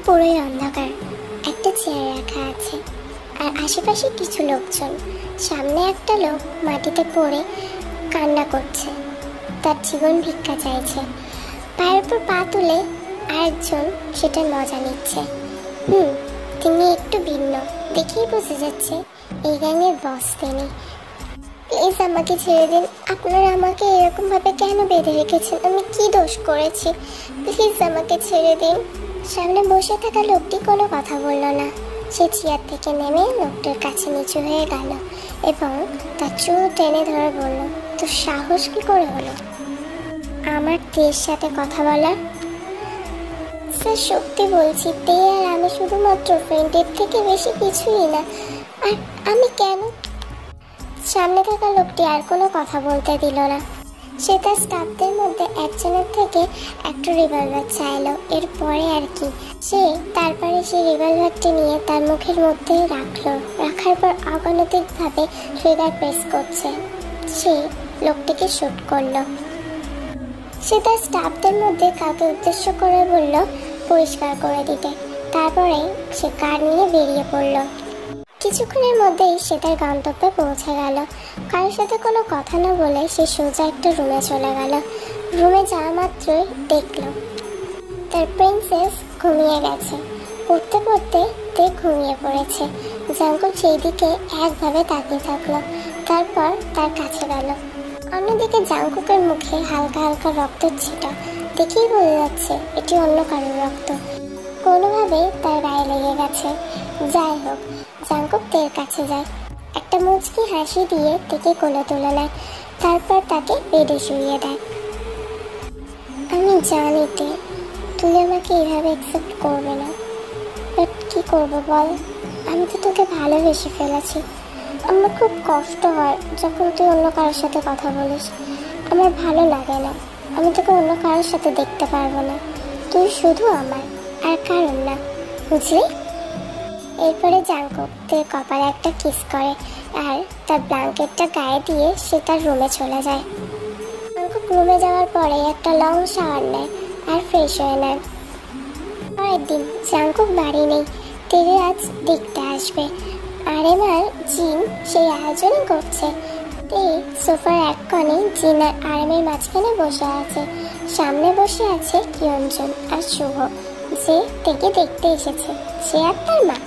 পুরোই অন্ধকার। একটা চেয়ার রাখা আছে আর আশেপাশে কিছু লোকজন। সামনে একটা লোক মাটিতে পড়ে কান্না করছে, তার জীবন ভিক্ষা চাইছে। পায়ের উপর পা তুলে আরেকজন সেটার মজা নিচ্ছে। তিনি একটু ভিন্ন, দেখেই বোঝা যাচ্ছে এই গ্যাংয়ের বস তিনি। প্লিজ আমাকে ছেড়ে দিন। আপনারা আমাকে এরকম ভাবে কেন বেঁধে রেখেছেন? আমি কি দোষ করেছি? প্লিজ আমাকে ছেড়ে দিন। সামনে বসে থাকা লোকটি কোনো কথা বলল না। সে চেয়ার থেকে নেমে লোকটির কাছে নিচু হয়ে গেল এবং তার চুল টেনে ধরে বলল, তোর সাহস কি করে হলো আমার তের সাথে কথা বলার? স্যার সত্যি বলছি, তে আর আমি শুধুমাত্র ফ্রেন্ডের থেকে বেশি কিছুই না। আর আমি কেন? সামনে থাকা লোকটি আর কোনো কথা বলতে দিল না। সে তার স্টাফদের মধ্যে একজনের থেকে একটা রিভলভার চাইলো। এরপরে আর কি, সে তারপরে সেই রিভলভারটি নিয়ে তার মুখের মধ্যে রাখলো। রাখার পর অগণতিকভাবে ট্রিগার প্রেস করছে। সে লোকটিকে শুট করলো। সে তার স্টাফদের মধ্যে কাউকে উদ্দেশ্য করে বলল পরিষ্কার করে দিতে। তারপরে সে কার নিয়ে বেরিয়ে পড়ল। কিছুক্ষণের মধ্যেই সে তার গন্তব্যে পৌঁছে গেল। কারোর সাথে কোনো কথা না বলে সে সোজা একটা রুমে চলে গেল। রুমে যাওয়া মাত্রই দেখল তার প্রিন্সেস ঘুমিয়ে গেছে। পড়তে পড়তে তে ঘুমিয়ে পড়েছে। জাঙ্কুক সেই দিকে একভাবে তাকিয়ে থাকলো। তারপর তার কাছে গেল। অন্যদিকে জাঙ্কুকের মুখে হালকা হালকা রক্তের ছিটা। দেখেই বোঝা যাচ্ছে এটি অন্য কারোর রক্ত। কোনোভাবে তার গায়ে লেগে গেছে। যাই হোক, জাঙ্কুক তের কাছে যায়। একটা মুচকি হাসি দিয়ে তেকে কোলে তুলে নেয়। তারপর তাকে বেডে শুইয়ে দেয়। আমি জানি তে, তুই আমাকে এইভাবে অ্যাকসেপ্ট করবে না, বাট কি করবো বল? আমি তো তোকে ভালোবেসে ফেলেছি। আমার খুব কষ্ট হয় যখন তুই অন্য কারোর সাথে কথা বলিস। আমার ভালো লাগে না। আমি তোকে অন্য কারোর সাথে দেখতে পারবো না। তুই শুধু আমার, আর কারণ না, বুঝলি? এরপরে জাঙ্কুক তের কপালে একটা কিস করে আর তার ব্ল্যাঙ্কেটটা গায়ে দিয়ে সে তার রুমে চলে যায়। জাঙ্কুক রুমে যাওয়ার পরে একটা লং শাওয়ার নেয় আর ফ্রেশ হয়ে নেয়। পরের দিন জাঙ্কুক বাড়ি নেই। তেরে আজ দেখতে আসবে। আর এবার জিন সেই আয়োজনই করছে। তে সোফার এক কোণে জিন আর আরামের মাঝখানে বসে আছে। সামনে বসে আছে কিয়ঞ্জন আর শুভ, যে তেকে দেখতে এসেছে, সে আর তার মা।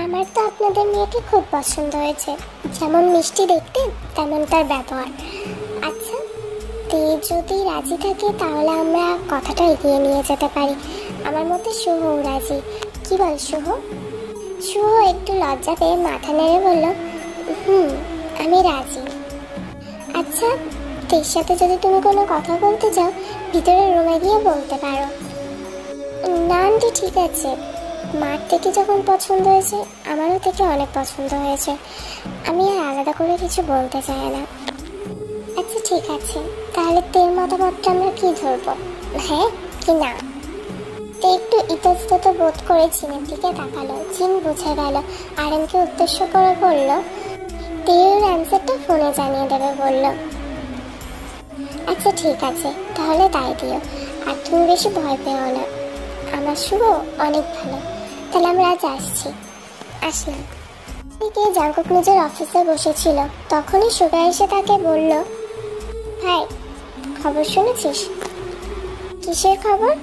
আমার তো আপনাদের মেয়েকে খুব পছন্দ হয়েছে। যেমন মিষ্টি দেখতে, তেমন তার ব্যবহার। আচ্ছা, তে যদি রাজি থাকে তাহলে আমরা কথাটা এগিয়ে নিয়ে যেতে পারি। আমার মতে শুভও রাজি। কি বল শুভ? শুভ একটু লজ্জা পেয়ে মাথা নেড়ে বলল, আমি রাজি। আচ্ছা, তের সাথে যদি তুমি কোনো কথা বলতে চাও ভিতরে রুমে গিয়ে বলতে পারো। না আন্টি, ঠিক আছে। মার থেকে যখন পছন্দ হয়েছে, আমারও থেকে অনেক পছন্দ হয়েছে। আমি আর আলাদা করে কিছু বলতে চাই না। আচ্ছা ঠিক আছে, তাহলে তের মতামতটা আমরা কি ধরবো, হ্যাঁ কি না? তে একটু ইতস্তত বোধ করে জিনের দিকে তাকালো। জিন বুঝে গেল। আরেনকে উদ্দেশ্য করে বলল, তের অ্যান্সারটা ফোনে জানিয়ে দেবে বলল। আচ্ছা ঠিক আছে, তাহলে তাই দিও। আর তুমি বেশি ভয় পেও না। আমার শুভ অনেক ভালো। তাহলে আমরা আজ আসছি। আসলাম। এদিকে জাঙ্কুক নিজের অফিসে বসেছিল। তখনই সুগা এসে তাকে বলল, ভাই খবর শুনেছিস? কিসের খবর?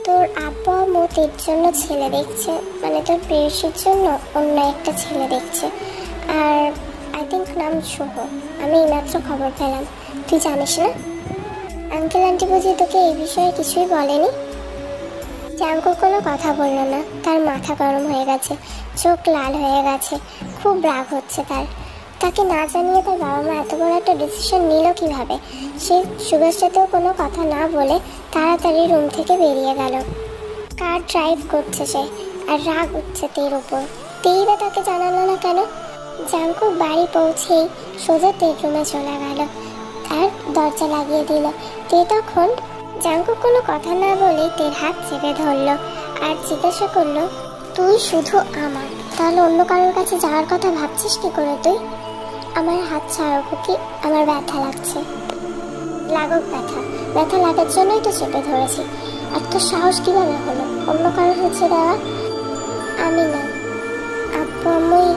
তোর আব্বু আম্মু তের জন্য ছেলে দেখছে, মানে তোর প্রেয়সীর জন্য অন্য একটা ছেলে দেখছে। আর আই থিঙ্ক নাম শুভ। আমি এইমাত্র খবর পেলাম। তুই জানিস না? আঙ্কেল আন্টি বুঝি তোকে এই বিষয়ে কিছুই বলেনি? জাঙ্কুক কোনো কথা বলল না। তার মাথা গরম হয়ে গেছে, চোখ লাল হয়ে গেছে, খুব রাগ হচ্ছে তার। তাকে না জানিয়ে তার বাবা মা এত বড় একটা ডিসিশন নিল কিভাবে? সে সুগার সাথেও কোনো কথা না বলে তাড়াতাড়ি রুম থেকে বেরিয়ে গেল। কার ড্রাইভ করছে সে, আর রাগ উঠছে তের উপর। তেই বা তাকে জানালো না কেন? জাঙ্কুক বাড়ি পৌঁছেই সোজা তের রুমে চলে গেল আর দরজা লাগিয়ে দিল। তে তখন জাঙ্কুক কোনো কথা না বলে তের হাত চেপে ধরল আর জিজ্ঞাসা করলো, তুই শুধু আমার, তাহলে অন্য কারোর কাছে যাওয়ার কথা ভাবছিস কি করে তুই? আমার হাত ছাড়ো খুকি, আমার ব্যথা লাগছে। লাগুক ব্যথা, ব্যথা লাগার জন্যই তো চেপে ধরেছি। আর তোর সাহস কিভাবে হলো? অন্য কারো হচ্ছে দেওয়া? আমি না, আব্বু আম্মুই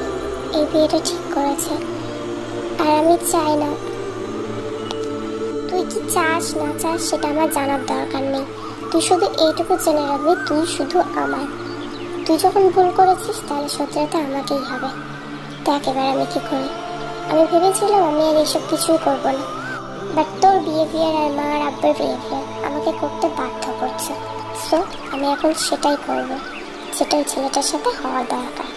এই বিয়েটা ঠিক করেছে। আর আমি চাই না। তুই কি চাস না চাস সেটা আমার জানার দরকার নেই। তুই শুধু এইটুকু জেনে রাখবি, তুই শুধু আমার। তুই যখন ভুল করেছিস তাহলে সত্যিটা আমাকেই হবে। দেখ এবার আমি কি করি। আমি ভেবেছিলাম আমি আর এসব কিছুই করবো না, বাট তোর বিহেভিয়ার আর মা আর আব্বার বিহেভিয়ার আমাকে করতে বাধ্য করছে। সো আমি এখন সেটাই করবো, যেটাই ছেলেটার সাথে হওয়া দরকার।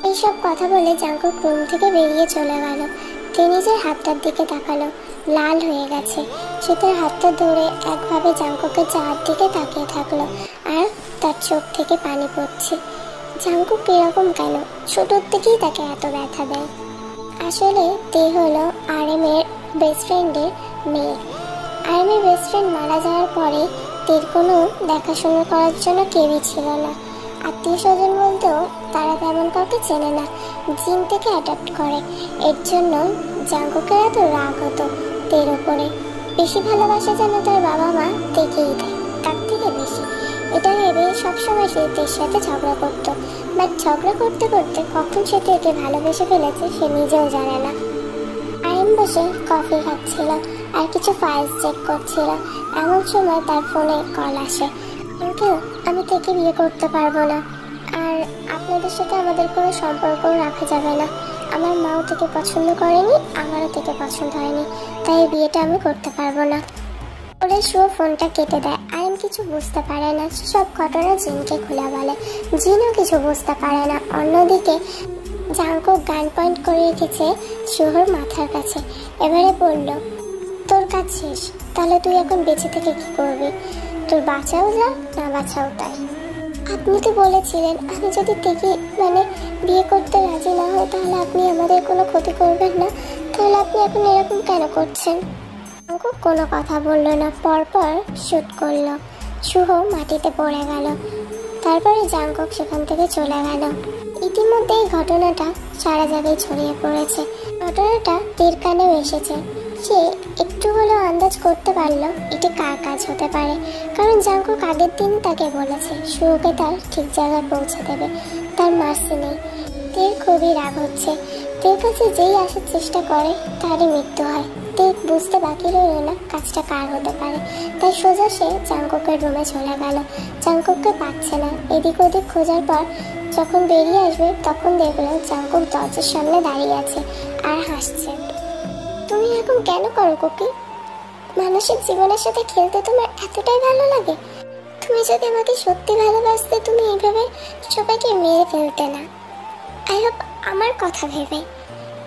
এইসব কথা বলে জাঙ্কুক রুম থেকে বেরিয়ে চলে গেল। সে নিজের হাতটার দিকে তাকালো, লাল হয়ে গেছে। সে তার হাতটা ধরে একভাবে জাঙ্কুকের চার দিকে তাকিয়ে থাকলো, আর তার চোখ থেকে পানি পড়ছে। জাঙ্কুক এরকম কেন? ছোটোর থেকেই তাকে এত ব্যথা দেয়। আসলে তে হলো আরএমের বেস্ট ফ্রেন্ডের মেয়ে। আরএমের বেস্ট ফ্রেন্ড মারা যাওয়ার পরে তের কোনো দেখাশোনা করার জন্য কেউই ছিল না। আত্মীয় স্বজন বলতেও তারা তেমন কাউকে চেনে না, জিন থেকে অ্যাডাপ্ট করে। এর জন্য জাঙ্কুকের এত রাগ হতো তের ওপরে। বেশি ভালোবাসা যেন তার বাবা মা দেখেই দেয়, তার থেকে বেশি। এটা ভেবে সবসময় সে তের সাথে ঝগড়া করতো, বাট ঝগড়া করতে করতে কখন সে তেকে ভালোবেসে ফেলেছে সে নিজেও জানে না। আইন বসে কফি খাচ্ছিল আর কিছু ফাইলস চেক করছিল। এমন সময় তার ফোনে কল আসে। আঙ্কেল, আমি থেকে বিয়ে করতে পারবো না, আর আপনাদের সাথে আমাদের কোনো সম্পর্কও রাখা যাবে না। আমার মাও থেকে পছন্দ করেনি, আমারও থেকে পছন্দ হয়নি, তাই এই বিয়েটা আমি করতে পারবো না বলে শুয়ে ফোনটা কেটে দেয়। আইন কিছু বুঝতে পারে না, সব ঘটনা জিনকে খুলে বলে। জিনও কিছু বুঝতে পারে না। অন্যদিকে জাঙ্কুক গান পয়েন্ট করে রেখেছে শুয়োর মাথার কাছে। এবারে বলল, তোর কাজ শেষ, তাহলে তুই এখন বেঁচে থেকে কি করবি? তোর বাঁচাও যা, না বাঁচাও তাই। আপনি তো বলেছিলেন আমি যদি থেকে বিয়ে করতে রাজি না হয় তাহলে আপনি আমাদের কোনো ক্ষতি করবেন না, তাহলে আপনি এখন এরকম কেন করছেন? জাঙ্কুক কোনো কথা বলল না, পরপর শুট করলো। শুভ মাটিতে পড়ে গেল। তারপরে জাঙ্কুক সেখান থেকে চলে গেল। ইতিমধ্যে এই ঘটনাটা সারা জায়গায় ছড়িয়ে পড়েছে। ঘটনাটা তীর কানেও এসেছে। সে একটু হলেও আন্দাজ করতে পারলো এটি কার কাজ হতে পারে, কারণ জাঙ্কুক আগের দিন তাকে বলেছে শুভকে তার ঠিক জায়গায় পৌঁছে দেবে। তার মার্সি নেই। তীর খুবই রাগ হচ্ছে। তীর কাছে যেই আসার চেষ্টা করে তারই মৃত্যু হয়। তীর বুঝতে বাকি রইল না কাজটা কার হতে পারে, তাই সোজা সে জাঙ্কুকের রুমে চলে গেল। জাঙ্কুককে পাচ্ছে না। এদিক ওদিক খোঁজার পর যখন বেরিয়ে আসবে তখন দেখলো জাঙ্কুক দরজার সামনে দাঁড়িয়ে আছে আর হাসছে। তুমি এখন কেন করো কুকি? মানুষের জীবনের সাথে খেলতে তোমার এতটাই ভালো লাগে? তুমি যদি আমাকে সত্যি ভালোবাসতে তুমি এইভাবে সবাইকে মেরে ফেলতে না। আই হোপ আমার কথা ভেবে,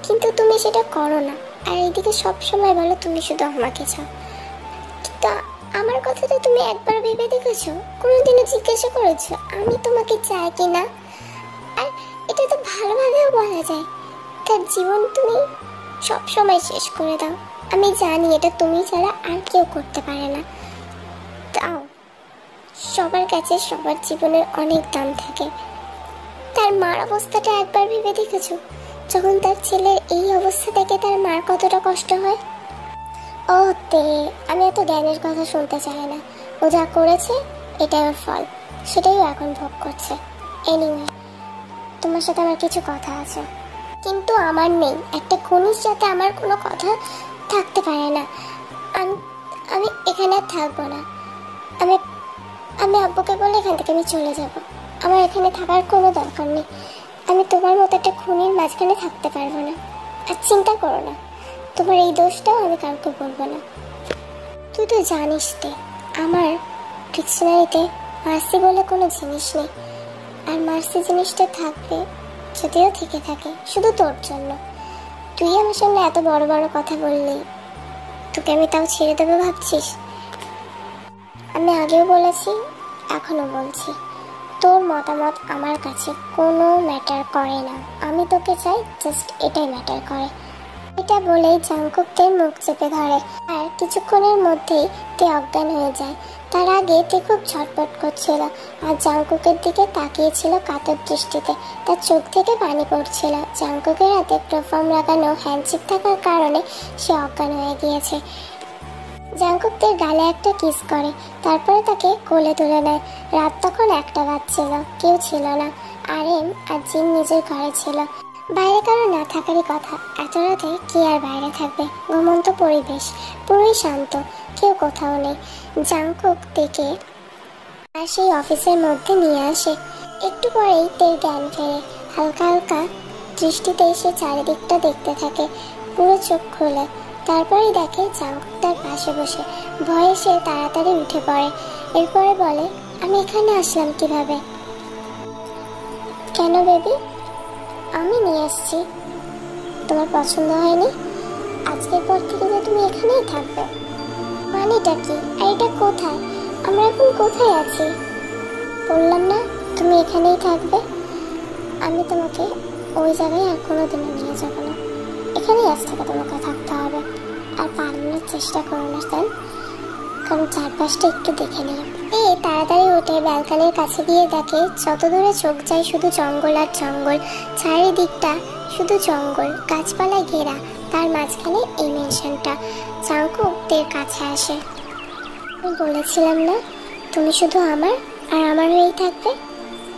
কিন্তু তুমি সেটা করো না। আর এইদিকে সবসময় বলো তুমি শুধু আমাকে চাও, কিন্তু আমার কথাটা তুমি একবার ভেবে দেখেছো? কোনোদিনও জিজ্ঞাসা করেছো আমি তোমাকে চাই কি না? আর এটা তো ভালোভাবেও বলা যায়, তার জীবন তুমি সব সময় শেষ করে দাও। আমি জানি এটা তুমি ছাড়া আর কেউ করতে পারে না, তাও সবার কাছে সবার জীবনের অনেক দাম থাকে। তার মার অবস্থাটা একবার ভেবে দেখেছো? যখন তার ছেলের এই অবস্থা থেকে তার মার কতটা কষ্ট হয়। ও তে, আমি এত জ্ঞানের কথা শুনতে চাই না। ও যা করেছে এটাই ওর ফল, সেটাই ও এখন ভোগ করছে। এনিওয়ে, তোমার সাথে আমার কিছু কথা আছে, কিন্তু আমার নেই। একটা খুনির সাথে আমার কোনো কথা থাকতে পারে না। আমি এখানে আর থাকবো না। আমি আমি আব্বুকে বলে এখান থেকে আমি চলে যাব। আমার এখানে থাকার কোনো দরকার নেই। আমি তোমার মতো একটা খুনির মাঝখানে থাকতে পারবো না। আর চিন্তা করো না, তোমার এই দোষটাও আমি কাউকে বলবো না। তুই তো জানিস তে, আমার ডিকশনারিতে মার্সি বলে কোনো জিনিস নেই। আর মার্সি জিনিসটা থাকবে, যদিও থেকে থাকে, শুধু তোর জন্য। তুই আমার সামনে এত বড় বড় কথা বললি, তোকে আমি তাও ছেড়ে দেবো ভাবছিস? আমি আগেও বলেছি, এখনো বলছি, তোর মতামত আমার কাছে কোনো ম্যাটার করে না। আমি তোকে চাই, জাস্ট এটাই ম্যাটার করে। এটা বলেই জাঙ্কুকদের মুখ চেপে ধরে আর কিছুক্ষণের মধ্যেই তে অজ্ঞান হয়ে যায়। তার আগে তে খুব ছটফট করছিল আর জাঙ্কুকের দিকে তাকিয়েছিল কাতর দৃষ্টিতে। তার চোখ থেকে পানি পড়ছিল। জাঙ্কুকের হাতে প্রফর্ম লাগানো হ্যান্ডশেক থাকার কারণে সে অজ্ঞান হয়ে গিয়েছে। জাংকুক তের গালে একটা কিস করে, তারপরে তাকে কোলে তুলে নেয়। রাত তখন 1টা বাজছিল, কেউ ছিল না। আরএম আর জিন নিজের ঘরে ছিল। বাইরে কারো না থাকারই কথা, এত রাতে কে আর বাইরে থাকবে। ঘুমন্ত পরিবেশ, পুরোই শান্ত, কেউ কোথাও নেই। জাংকুক তেকে আর সেই অফিসের মধ্যে নিয়ে আসে। একটু পরেই তের জ্ঞান ফেরে। হালকা হালকা দৃষ্টিতে এসে চারিদিকটা দেখতে থাকে, পুরো চোখ খোলে। তারপরে দেখে জাংকুক তার পাশে বসে। ভয়ে সে তাড়াতাড়ি উঠে পড়ে। এরপরে বলে, আমি এখানে আসলাম কিভাবে? কেন বেবি? আমি নিয়ে আসছি। তোমার পছন্দ হয়নি? আজকের পর থেকে যে তুমি এখানেই থাকবে। মানেটা কি? আর এটা কোথায়? আমরা এখন কোথায় আছি? বললাম না তুমি এখানেই থাকবে। আমি তোমাকে ওই জায়গায় আর কোনোদিনও নিয়ে যাবো না। এখানেই আজ থেকে তোমাকে থাকতে হবে। আর পালানোর চেষ্টা করো না স্যার, কারণ চারপাশটা একটু দেখে নিও। তাড়াতাড়ি উঠে ব্যালকনির কাছে গিয়ে দেখে যত দূরে চোখ যায় শুধু জঙ্গল আর জঙ্গল। চারিদিকটা শুধু জঙ্গল, গাছপালায় ঘেরা। তার মাঝখানে এই মেনশনটা। জাংকুক তের কাছে আসে। আমি বলেছিলাম না তুমি শুধু আমার আর আমার হয়েই থাকবে।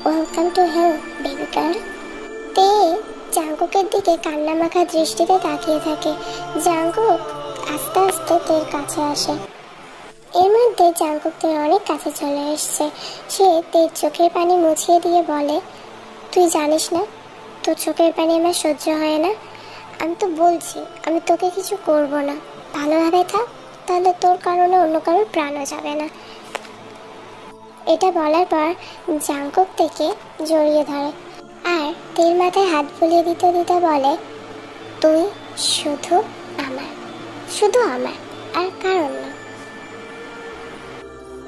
Welcome to hell baby girl. তে জাংকুকের দিকে কান্না মাখা দৃষ্টিতে তাকিয়ে থাকে। জাংকুক আস্তে আস্তে তের কাছে আসে। এর মধ্যে জাংকুক তের অনেক কাছে চলে এসছে। সে তের চোখের পানি মুছিয়ে দিয়ে বলে, তুই জানিস না তোর চোখের পানি আমার সহ্য হয় না। আমি তো বলছি আমি তোকে কিছু করব না, ভালোভাবে থাক, তাহলে তোর কারণে অন্য কারোর প্রাণও যাবে না। এটা বলার পর জাংকুক থেকে জড়িয়ে ধরে আর তের মাথায় হাত বুলিয়ে দিতে দিতে বলে, তুই শুধু আমার, শুধু আমার, আর কারণ না।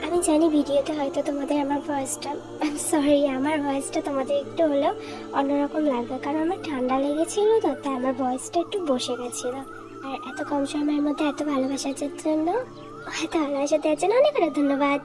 আমি জানি ভিডিওতে হয়তো তোমাদের আমার ভয়েসটা, সরি, আমার ভয়েসটা তোমাদের একটু হলেও অন্যরকম লাগবে, কারণ আমার ঠান্ডা লেগেছিল তো, তাই আমার ভয়েসটা একটু বসে গেছিলো। আর এত কম সময়ের মধ্যে এত ভালোবাসার জন্য, অনেক অনেক ধন্যবাদ।